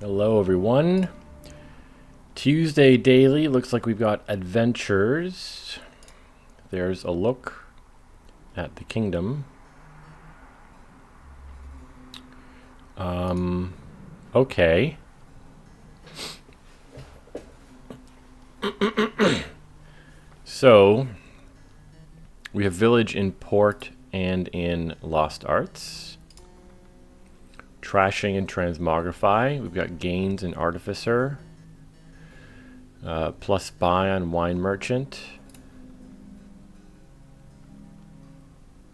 Hello, everyone. Tuesday Daily. Looks like we've got adventures. There's a look at the kingdom. Okay. So, we have Village in Port and in Lost Arts. Trashing and Transmogrify. We've got Gains in Artificer. Plus Buy on Wine Merchant.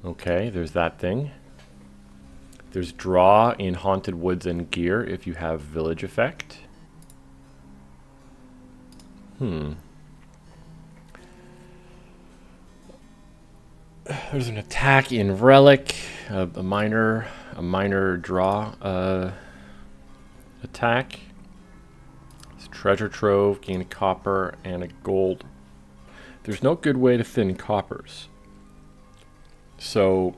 Okay, there's that thing. There's Draw in Haunted Woods and Gear if you have Village Effect. There's an attack in Relic, a minor draw attack. It's Treasure Trove, gain a copper and a gold. There's no good way to thin coppers. So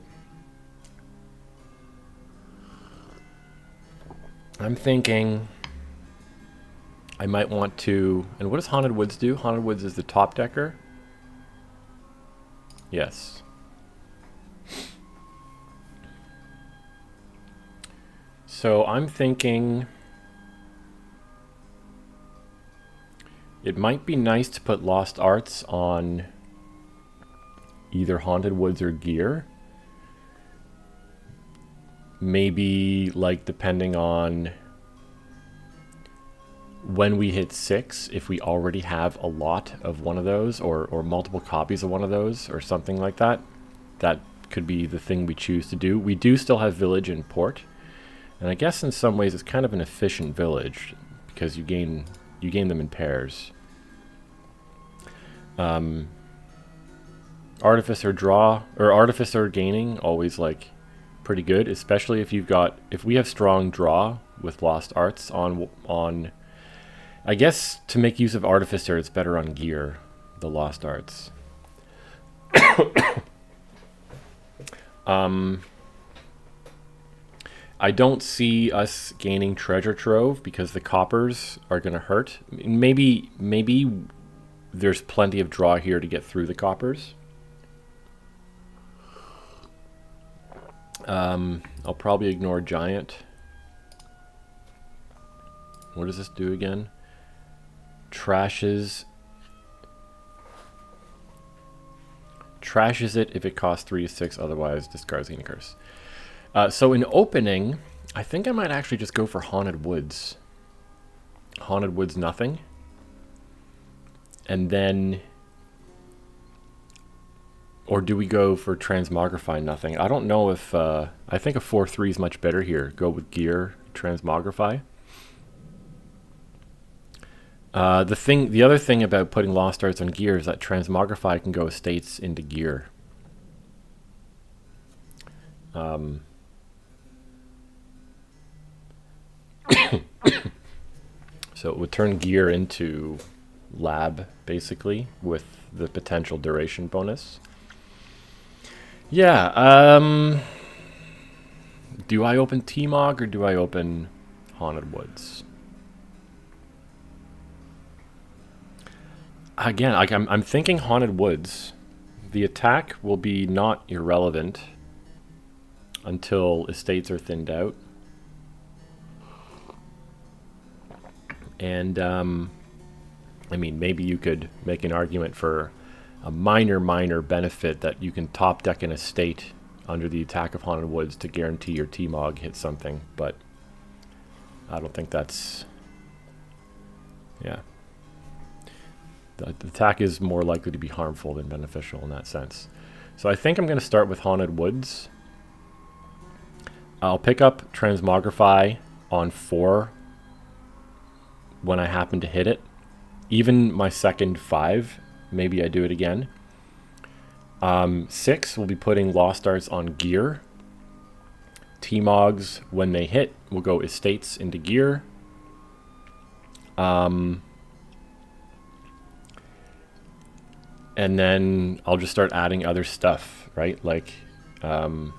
I'm thinking I might want to, and what does Haunted Woods do? Haunted Woods is the top decker. Yes. So I'm thinking it might be nice to put Lost Arts on either Haunted Woods or Gear. Maybe, like, depending on when we hit 6, if we already have a lot of one of those or multiple copies of one of those or something like that. That could be the thing we choose to do. We do still have Village and Port. And I guess in some ways it's kind of an efficient village because you gain them in pairs. Artificer draw or Artificer gaining always like pretty good, especially if we have strong draw with Lost Arts on I guess to make use of Artificer it's better on Gear, the Lost Arts. I don't see us gaining Treasure Trove because the coppers are going to hurt. Maybe there's plenty of draw here to get through the coppers. I'll probably ignore Giant. What does this do again? Trashes it if it costs 3 to 6, otherwise discards Zenith Curse. So in opening, I think I might actually just go for Haunted Woods. Haunted Woods nothing. And then... Or do we go for Transmogrify nothing? I don't know if... I think a 4-3 is much better here. Go with Gear, Transmogrify. The other thing about putting Lost Arts on Gear is that Transmogrify can go estates into Gear. So it would turn Gear into Lab, basically, with the potential duration bonus. Yeah, do I open T-Mog or do I open Haunted Woods? Again, I'm thinking Haunted Woods. The attack will be not irrelevant until estates are thinned out. And, I mean, maybe you could make an argument for a minor benefit that you can top deck an estate under the attack of Haunted Woods to guarantee your T-Mog hits something, but I don't think that's... Yeah. The attack is more likely to be harmful than beneficial in that sense. So I think I'm going to start with Haunted Woods. I'll pick up Transmogrify on 4 when I happen to hit it. Even my second 5, maybe I do it again. 6, we'll be putting Lost Arts on Gear. T-Mogs, when they hit, will go estates into Gear. And then I'll just start adding other stuff, right? Like, what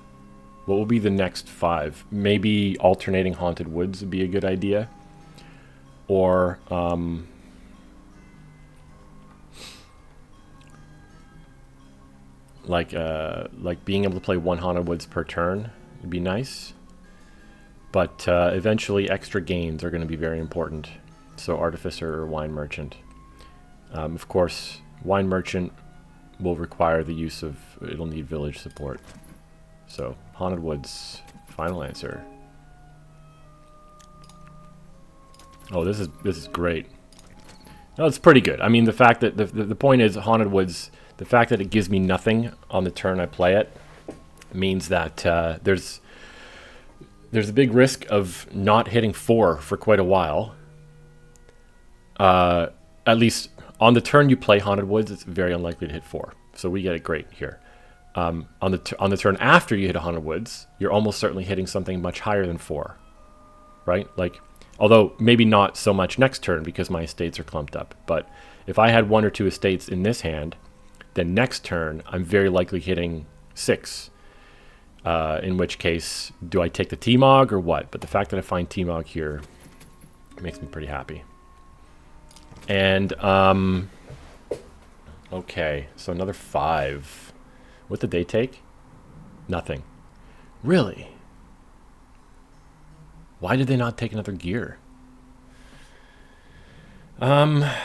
will be the next 5? Maybe alternating Haunted Woods would be a good idea. or like being able to play one Haunted Woods per turn would be nice. But eventually extra gains are going to be very important. So Artificer or Wine Merchant. Of course, Wine Merchant will require the use of, it'll need village support. So Haunted Woods, final answer. Oh, this is great. No, it's pretty good. I mean, the fact that the point is Haunted Woods, the fact that it gives me nothing on the turn I play it means that there's a big risk of not hitting 4 for quite a while. At least on the turn you play Haunted Woods, it's very unlikely to hit 4. So we get it great here. On the turn after you hit a Haunted Woods, you're almost certainly hitting something much higher than 4, right? Like, although maybe not so much next turn because my estates are clumped up. But if I had 1 or 2 estates in this hand, then next turn I'm very likely hitting 6. In which case, do I take the T-Mog or what? But the fact that I find T-Mog here makes me pretty happy. And, okay, so another 5. What did they take? Nothing. Really? Why did they not take another gear? I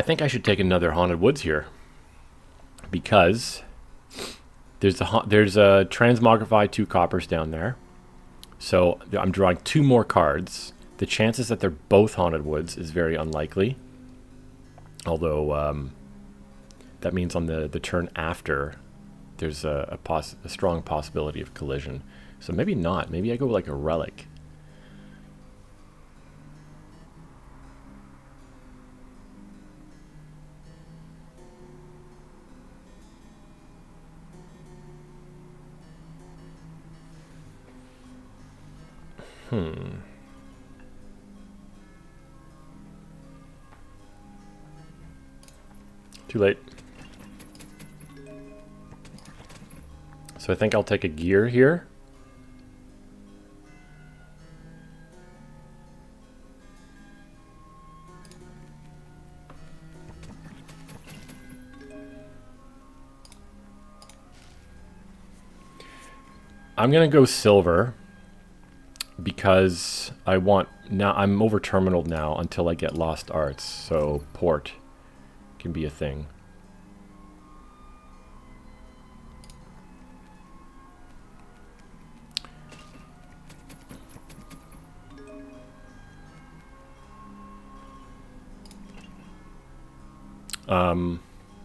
think I should take another Haunted Woods here. Because there's a Transmogrify 2 coppers down there. So I'm drawing 2 more cards. The chances that they're both Haunted Woods is very unlikely. Although that means on the turn after, there's a strong possibility of collision. So maybe not. Maybe I go like a Relic. Too late. So I think I'll take a gear here. I'm gonna go silver because I want, now I'm over terminal now until I get Lost Arts, so port can be a thing.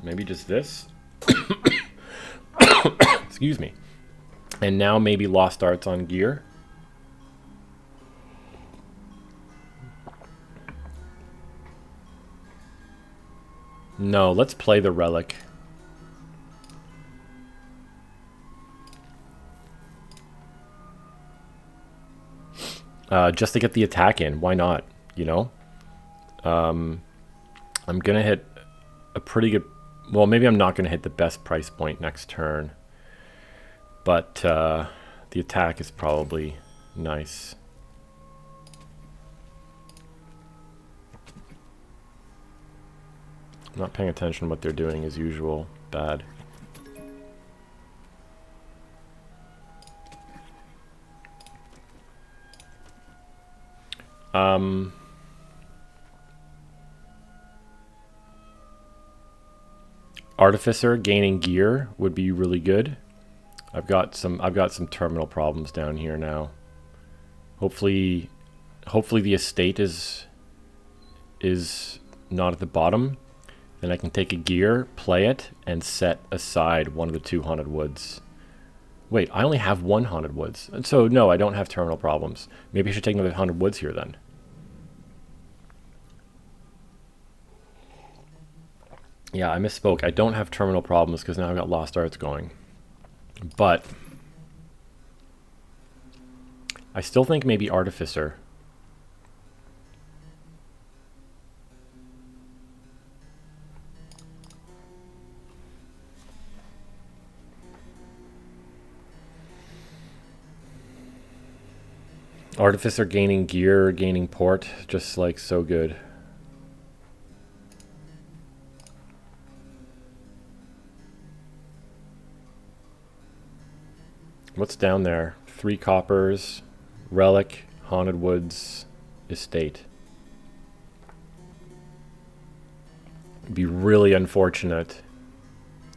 Maybe just this. Excuse me. And now maybe Lost Arts on gear. No, let's play the Relic. Just to get the attack in. Why not? You know? I'm going to hit a pretty good... Well, maybe I'm not going to hit the best price point next turn. But the attack is probably nice. I'm not paying attention to what they're doing as usual. Bad. Artificer gaining gear would be really good. I've got some terminal problems down here now. Hopefully the estate is not at the bottom. Then I can take a gear, play it, and set aside one of the 2 Haunted Woods. Wait, I only have 1 Haunted Woods. So no, I don't have terminal problems. Maybe I should take another Haunted Woods here then. Yeah, I misspoke. I don't have terminal problems because now I've got Lost Arts going. But I still think maybe Artificer. Artificer gaining gear, gaining port, just like so good. What's down there? 3 coppers, relic, haunted woods, estate. It'd be really unfortunate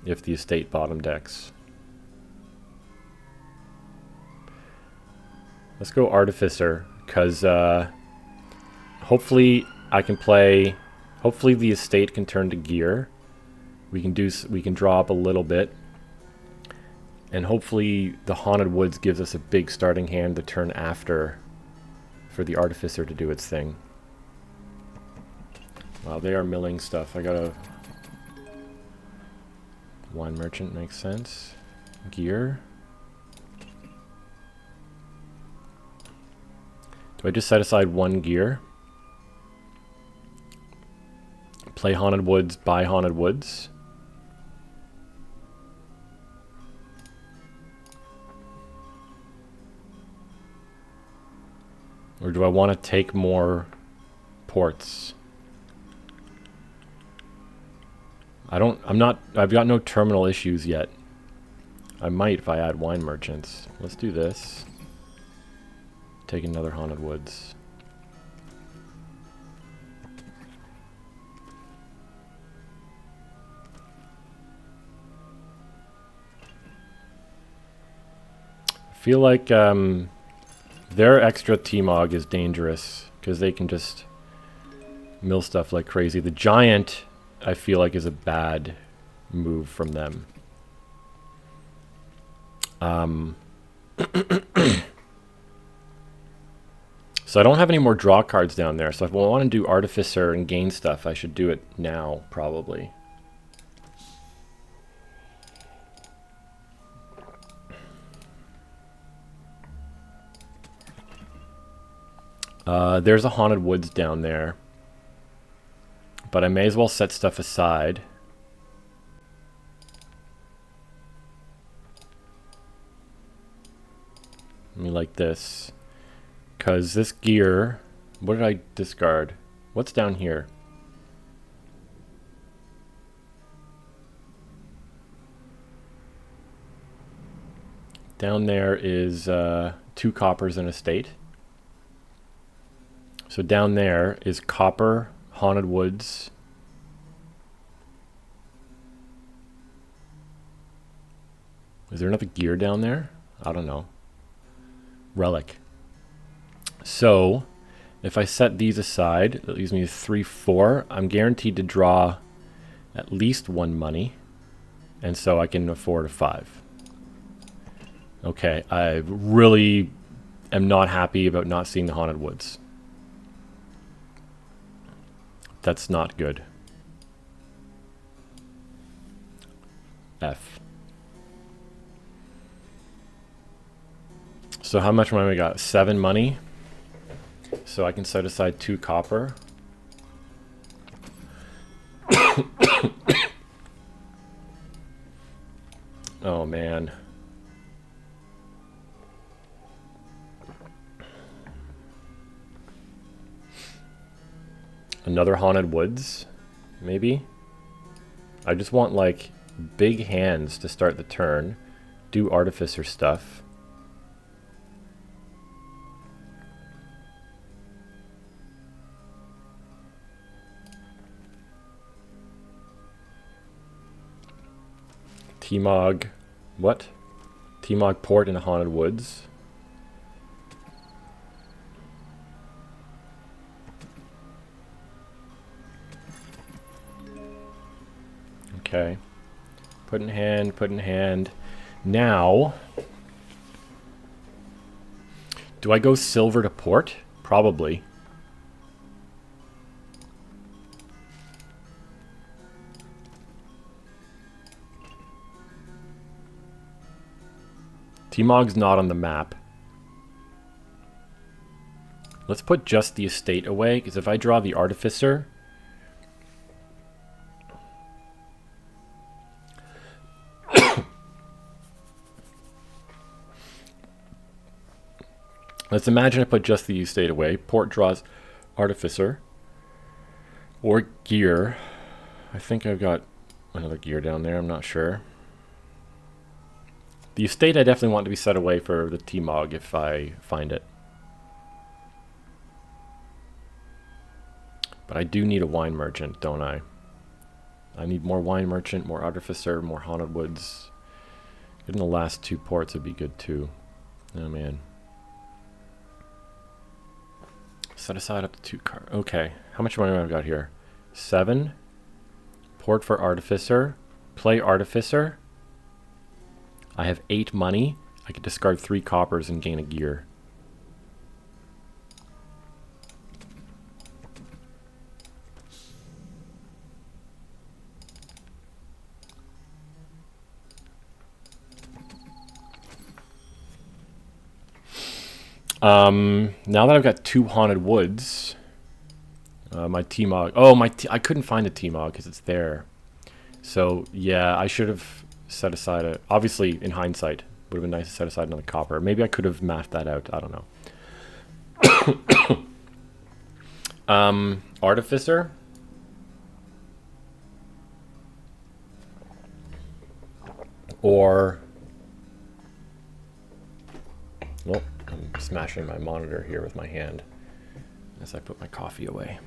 if the estate bottom decks. Let's go Artificer, because hopefully I can play. Hopefully the estate can turn to gear. We can draw up a little bit, and hopefully the Haunted Woods gives us a big starting hand to turn after for the Artificer to do its thing. Wow, they are milling stuff. I got a Wine Merchant, makes sense. Gear. Do I just set aside 1 gear? Play Haunted Woods, buy Haunted Woods. Or do I want to take more ports? I've got no terminal issues yet. I might if I add Wine Merchants. Let's do this. Take another Haunted Woods. I feel like their extra T-Mog is dangerous because they can just mill stuff like crazy. The Giant, I feel like, is a bad move from them. So I don't have any more draw cards down there. So if I want to do Artificer and gain stuff, I should do it now, probably. There's a Haunted Woods down there. But I may as well set stuff aside. Let me like this. Because this gear... What did I discard? What's down here? Down there is 2 coppers and estate. So down there is copper, Haunted Woods. Is there another gear down there? I don't know. Relic. So if I set these aside, that leaves me 3, 4. I'm guaranteed to draw at least 1 money. And so I can afford a 5. Okay, I really am not happy about not seeing the Haunted Woods. That's not good. F. So how much money we got? 7 money. So I can set aside 2 copper. Oh man. Another Haunted Woods, maybe? I just want like big hands to start the turn. Do Artificer stuff. T-Mog, what? T-Mog port into Haunted Woods. Okay. Put in hand, put in hand. Now, do I go silver to port? Probably. T-Mog's not on the map. Let's put just the estate away, because if I draw the Artificer... Let's imagine I put just the estate away. Port draws Artificer or gear. I think I've got another gear down there. I'm not sure. The estate I definitely want to be set away for the T-Mog if I find it. But I do need a wine merchant, don't I? I need more wine merchant, more artificer, more haunted woods. Getting the last 2 ports would be good too. Oh man. Set aside up to 2 cards. Okay, how much money have I got here? 7. Port for artificer. Play artificer. I have 8 money. I could discard 3 coppers and gain a gear. Now that I've got 2 haunted woods, my T-Mog. Oh, I couldn't find the T-Mog because it's there. So yeah, I should have set aside a. Obviously, in hindsight, would have been nice to set aside another copper. Maybe I could have matched that out. I don't know. Artificer. Or. Well, I'm smashing my monitor here with my hand as I put my coffee away.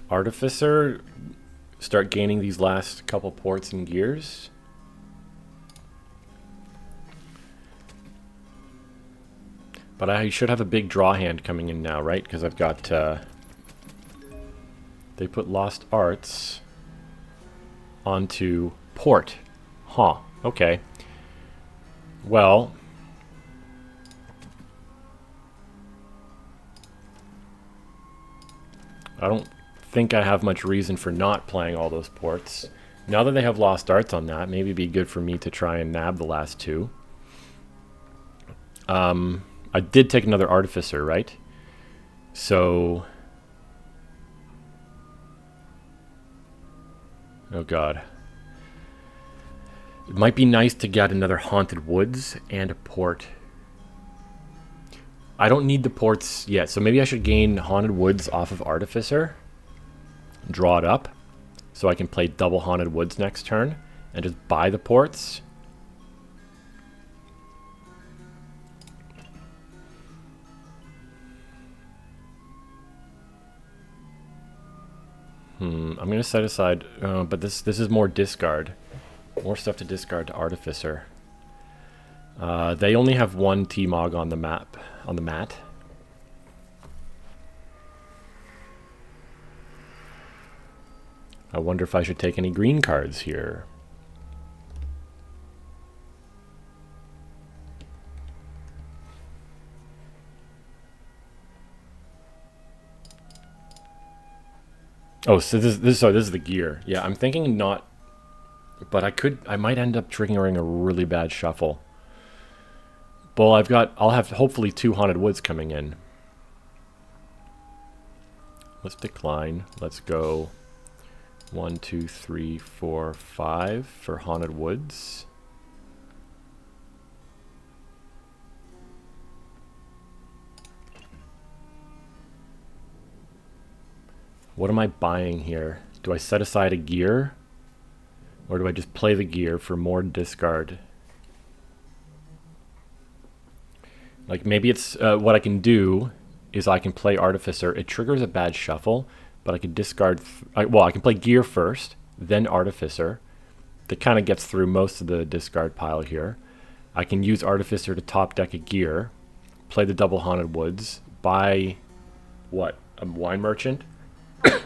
Artificer, start gaining these last couple ports and gears. But I should have a big draw hand coming in now, right? Because I've got, they put Lost Arts onto port. Huh, okay. Well, I don't think I have much reason for not playing all those ports. Now that they have Lost Arts on that, maybe it'd be good for me to try and nab the last 2. I did take another Artificer, right? So... oh god. It might be nice to get another Haunted Woods and a port. I don't need the ports yet, so maybe I should gain Haunted Woods off of Artificer. Draw it up, so I can play double Haunted Woods next turn, and just buy the ports. I'm going to set aside, but this is more discard. More stuff to discard to Artificer. They only have 1 T-Mog on the map, on the mat. I wonder if I should take any green cards here. Oh, so this is the gear. Yeah, I'm thinking not, but I might end up triggering a really bad shuffle. Well, I'll have hopefully 2 Haunted Woods coming in. Let's decline. Let's go 1, 2, 3, 4, 5 for Haunted Woods. What am I buying here? Do I set aside a gear? Or do I just play the gear for more discard? Like maybe it's, what I can do is I can play Artificer. It triggers a bad shuffle, but I can discard, well, I can play gear first, then Artificer. That kind of gets through most of the discard pile here. I can use Artificer to top deck a gear, play the double Haunted Woods, buy, what, a wine merchant?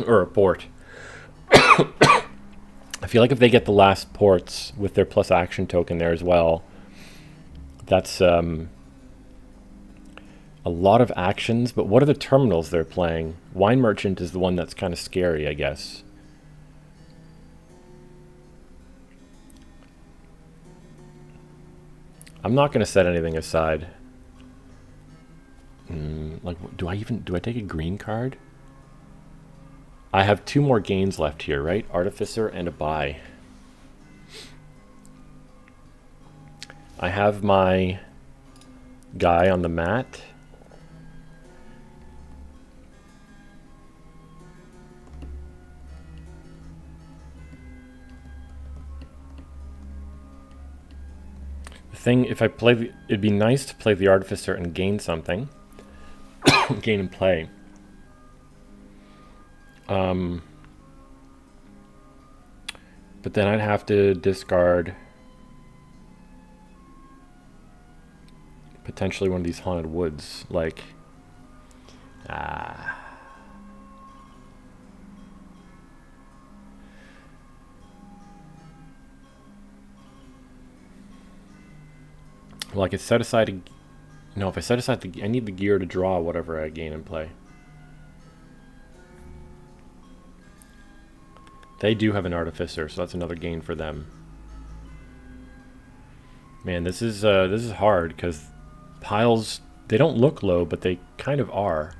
Or a port. I feel like if they get the last ports with their plus action token there as well, that's a lot of actions. But what are the terminals they're playing? Wine Merchant is the one that's kind of scary, I guess. I'm not going to set anything aside. Like, do I take a green card? I have 2 more gains left here, right? Artificer and a buy. I have my guy on the mat. The thing, if I play the, it'd be nice to play the Artificer and gain something. Gain and play. But then I'd have to discard potentially one of these Haunted Woods, like well, I could set aside no, if I set aside I need the gear to draw whatever I gain and play. They do have an Artificer, so that's another gain for them. Man, this is hard because piles, they don't look low, but they kind of are.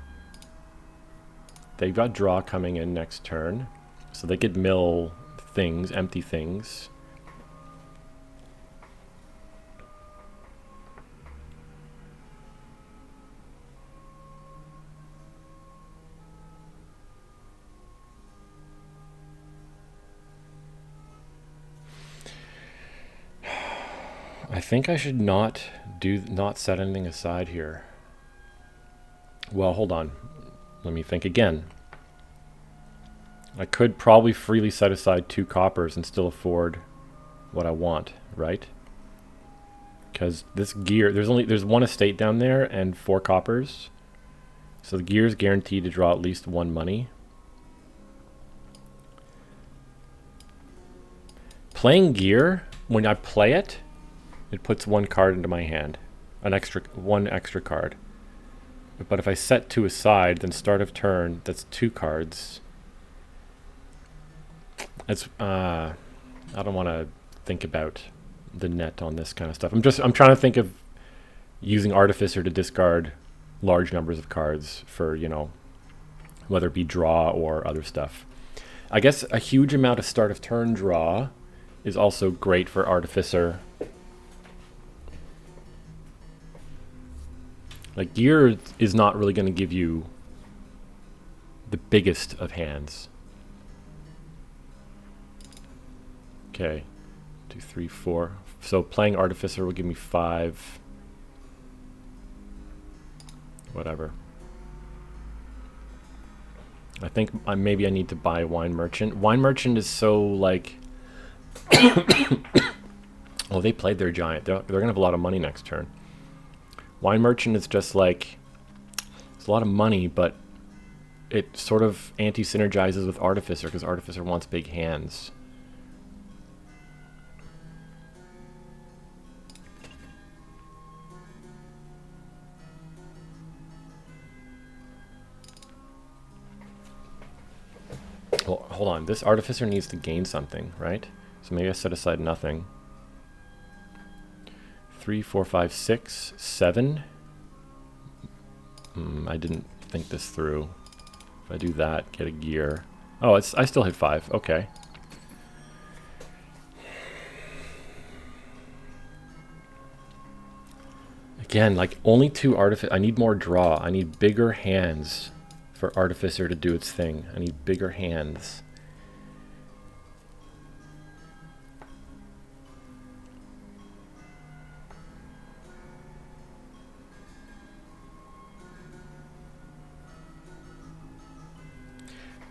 They've got draw coming in next turn, so they could mill things, empty things. I think I should not set anything aside here. Well, hold on. Let me think again. I could probably freely set aside 2 coppers and still afford what I want, right? Because this gear, there's 1 estate down there and 4 coppers. So the gear is guaranteed to draw at least 1 money. Playing gear, when I play it, it puts 1 card into my hand, one extra card. But if I set 2 aside, then start of turn, that's 2 cards. It's I don't want to think about the net on this kind of stuff. I'm trying to think of using Artificer to discard large numbers of cards for, you know, whether it be draw or other stuff. I guess a huge amount of start of turn draw is also great for Artificer. Like, gear is not really going to give you the biggest of hands. Okay, 2, 3, 4. So playing Artificer will give me 5. Whatever. I think maybe I need to buy Wine Merchant. Wine Merchant is so, like... Oh, they played their giant. They're going to have a lot of money next turn. Wine Merchant is just like, it's a lot of money, but it sort of anti-synergizes with Artificer because Artificer wants big hands. Well, hold on. This Artificer needs to gain something, right? So maybe I set aside nothing. 3, 4, 5, 6, 7. I didn't think this through. If I do that, get a gear. Oh, I still hit 5. Okay. Again, like, only 2 Artificer. I need more draw. I need bigger hands for Artificer to do its thing. I need bigger hands.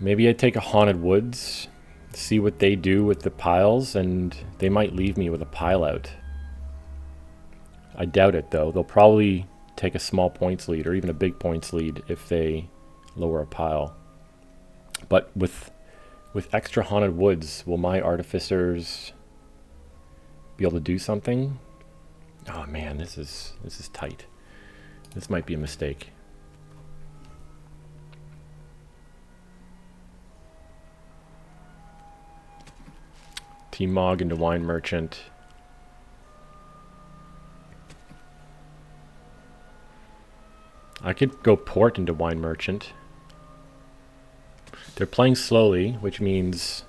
Maybe I take a Haunted Woods, see what they do with the piles, and they might leave me with a pile out. I doubt it, though. They'll probably take a small points lead, or even a big points lead, if they lower a pile. But with extra Haunted Woods, will my Artificers be able to do something? Oh man, this is tight. This might be a mistake. T-Mog into Wine Merchant. I could go Port into Wine Merchant. They're playing slowly, which means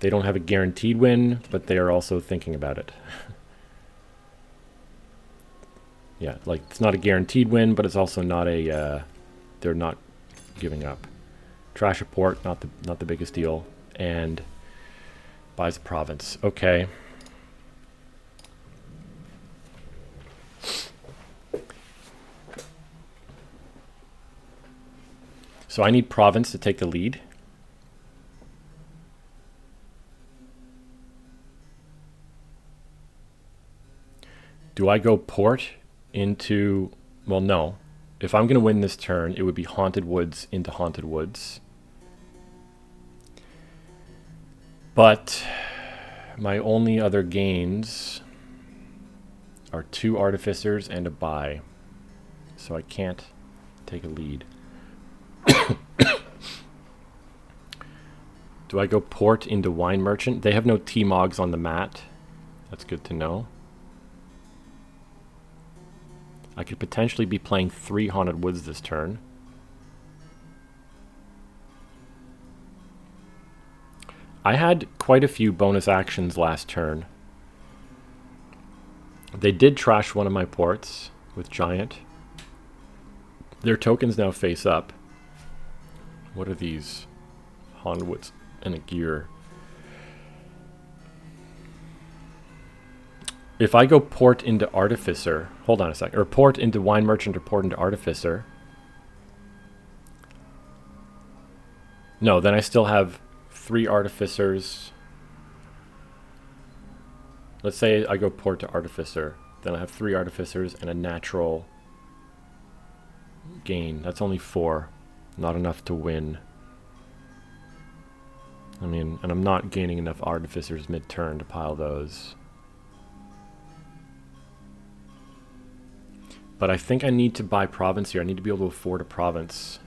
they don't have a guaranteed win, but they are also thinking about it. Yeah, like it's not a guaranteed win, but it's also not a. They're not giving up. Trash a port, not the biggest deal, and buys a province. Okay. So I need province to take the lead. Do I go port into... Well, no. If I'm going to win this turn, it would be Haunted Woods into Haunted Woods. But my only other gains are 2 Artificers and a buy. So I can't take a lead. Do I go port into Wine Merchant? They have no T-Mogs on the mat. That's good to know. I could potentially be playing 3 Haunted Woods this turn. I had quite a few bonus actions last turn. They did trash one of my ports with Giant. Their tokens now face up. What are these? Haunted Woods and a gear. If I go port into Artificer, hold on a sec, or port into Wine Merchant or port into Artificer. No, then I still have 3 Artificers. Let's say I go port to Artificer. Then I have 3 Artificers and a natural gain. That's only 4. Not enough to win. I mean, and I'm not gaining enough Artificers mid-turn to pile those. But I think I need to buy province here. I need to be able to afford a province.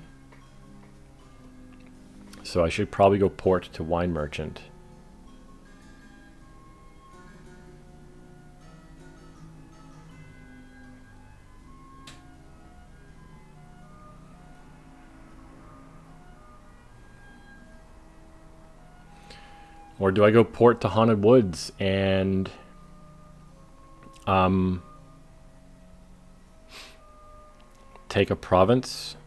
So I should probably go port to Wine Merchant. Or do I go port to Haunted Woods and take a province?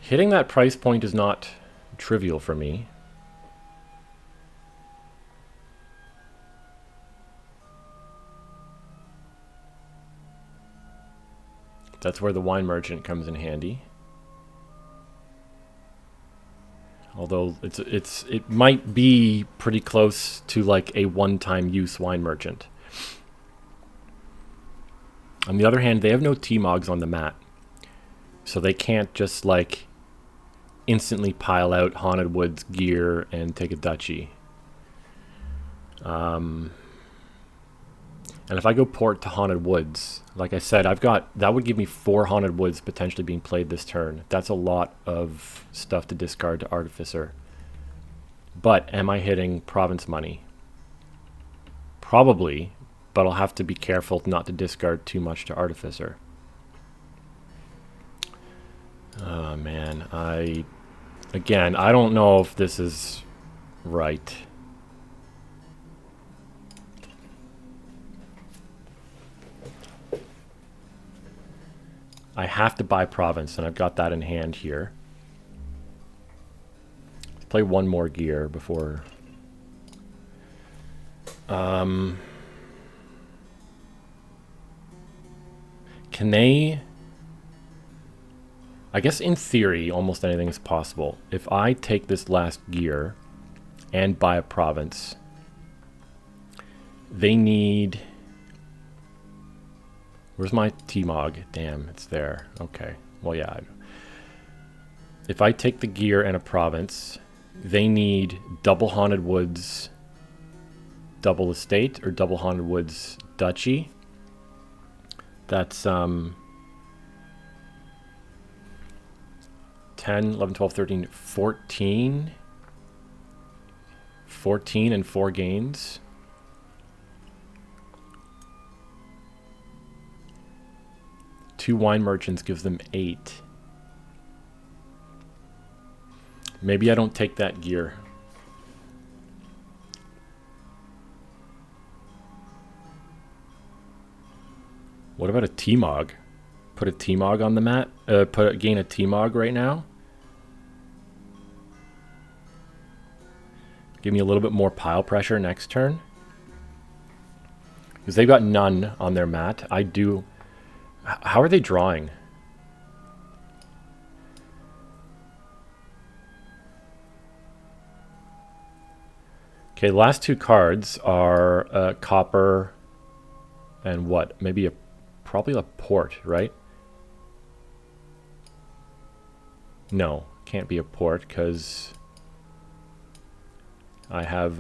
Hitting that price point is not trivial for me. That's where the Wine Merchant comes in handy. Although it might be pretty close to like a one-time use Wine Merchant. On the other hand, they have no T-Mogs on the mat. So they can't just like instantly pile out Haunted Woods gear and take a duchy. And if I go port to Haunted Woods, like I said, that would give me 4 Haunted Woods potentially being played this turn. That's a lot of stuff to discard to Artificer. But am I hitting province money? Probably, but I'll have to be careful not to discard too much to Artificer. Oh man, I don't know if this is right. I have to buy province, and I've got that in hand here. Let's play one more gear before... Can they... I guess in theory, almost anything is possible. If I take this last gear and buy a province, they need... Where's my T-Mog? Damn, it's there. Okay. Well, yeah. If I take the gear and a province, they need double Haunted Woods, double estate, or double Haunted Woods duchy. That's 10, 11, 12, 13, 14. 14 and 4 gains. Two Wine Merchants gives them 8. Maybe I don't take that gear. What about a T-Mog? Put a T-Mog on the mat? Gain a T-Mog right now? Give me a little bit more pile pressure next turn. Because they've got none on their mat. I do... How are they drawing? Okay, the last two cards are copper and what? Maybe probably a port, right? No, can't be a port because I have...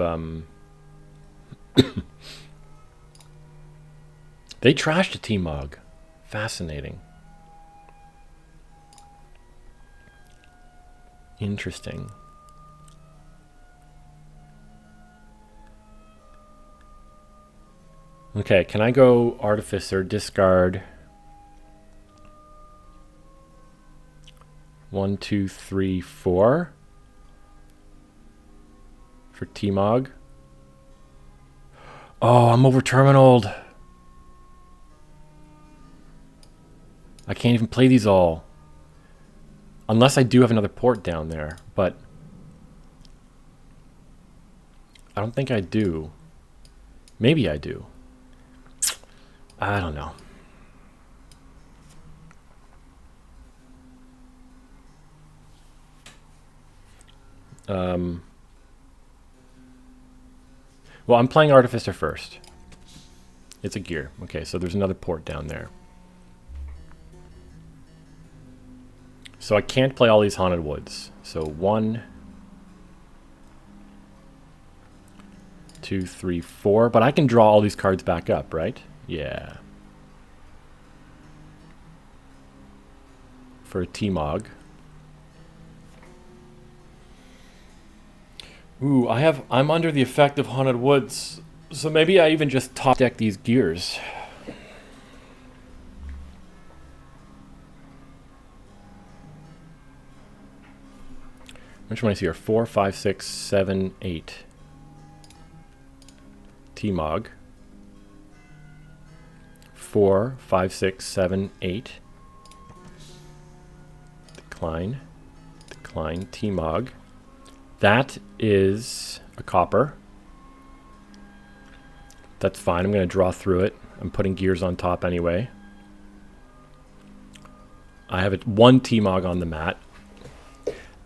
They trashed a T-Mog. Fascinating. Interesting. Okay, can I go Artificer, discard 1, 2, 3, 4 for T-Mog? Oh, I'm over terminaled. I can't even play these all. Unless I do have another port down there, but I don't think I do. Maybe I do. I don't know. Well, I'm playing Artificer first. It's a gear. Okay, so there's another port down there. So I can't play all these Haunted Woods. So 1, 2, 3, 4. But I can draw all these cards back up, right? Yeah. For a T-Mog. Ooh, I'm under the effect of Haunted Woods. So maybe I even just top deck these gears. Which one is here? 4, 5, 6, 7, 8. T-Mog. 4, 5, 6, 7, 8. Decline. Decline. T-Mog. That is a copper. That's fine. I'm going to draw through it. I'm putting gears on top anyway. I have one T-Mog on the mat.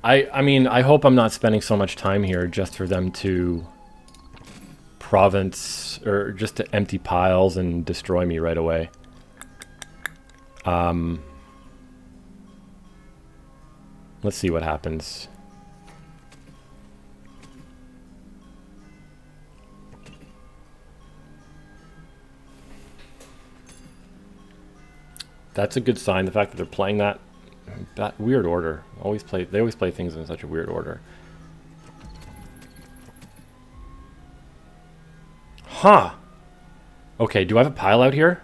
I mean, I hope I'm not spending so much time here just for them to province or just to empty piles and destroy me right away. Let's see what happens. That's a good sign, the fact that they're playing that weird order. They always play things in such a weird order. Huh. Okay, do I have a pile out here?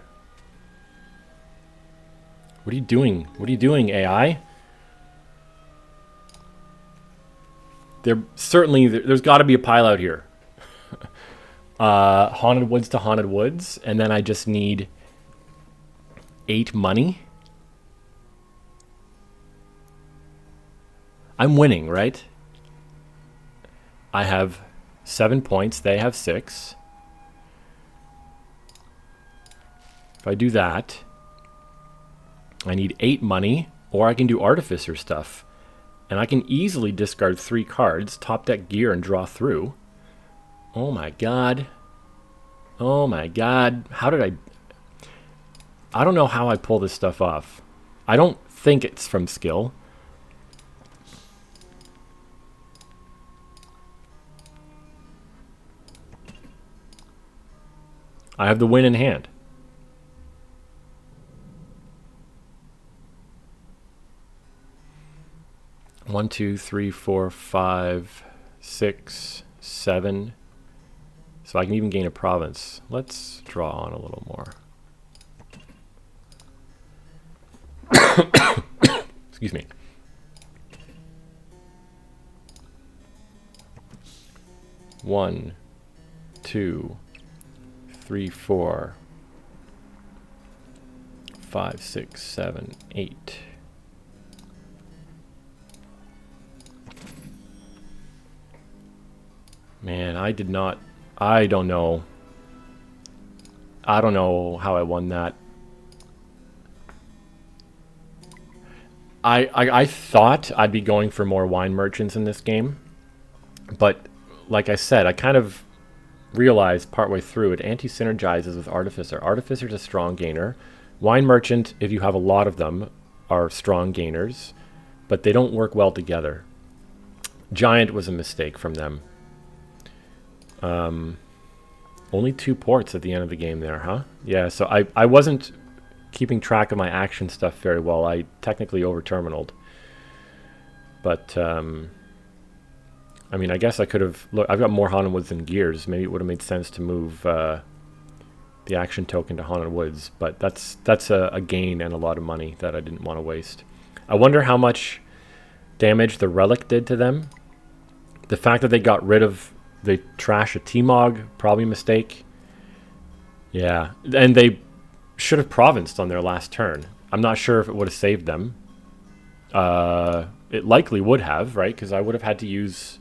What are you doing? What are you doing, AI? There's got to be a pile out here. Haunted Woods to Haunted Woods, and then I just need 8 money. I'm winning, right? I have 7 points. They have 6. If I do that, I need 8 money, or I can do Artificer stuff. And I can easily discard 3 cards, top deck gear, and draw through. Oh my god. Oh my god. How did I don't know how I pull this stuff off. I don't think it's from skill. I have the win in hand. One, 2, 3, 4, 5, 6, 7. So I can even gain a province. Let's draw on a little more. Excuse me. 1, 2, 3, 4, 5, 6, 7, 8. Man, I don't know. I don't know how I won that. I thought I'd be going for more wine merchants in this game, but like I said, I kind of realized partway through it anti-synergizes with Artificer. Artificer's a strong gainer. Wine merchant, if you have a lot of them, are strong gainers, but they don't work well together. Giant was a mistake from them. Only 2 ports at the end of the game there, huh? Yeah, so I wasn't keeping track of my action stuff very well. I technically over-terminaled. But, I mean, I guess I could have... Look, I've got more Haunted Woods than Gears. Maybe it would have made sense to move the action token to Haunted Woods. But that's a gain and a lot of money that I didn't want to waste. I wonder how much damage the Relic did to them. The fact that they got rid of... They trash a T-Mog, probably a mistake. Yeah, and they should have provinced on their last turn. I'm not sure if it would have saved them. It likely would have, right? Because I would have had to use...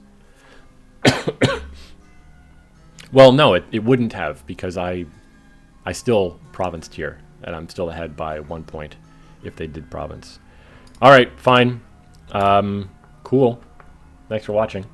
Well, no, it wouldn't have, because I still provinced here, and I'm still ahead by 1 point if they did province. All right, fine. Cool. Thanks for watching.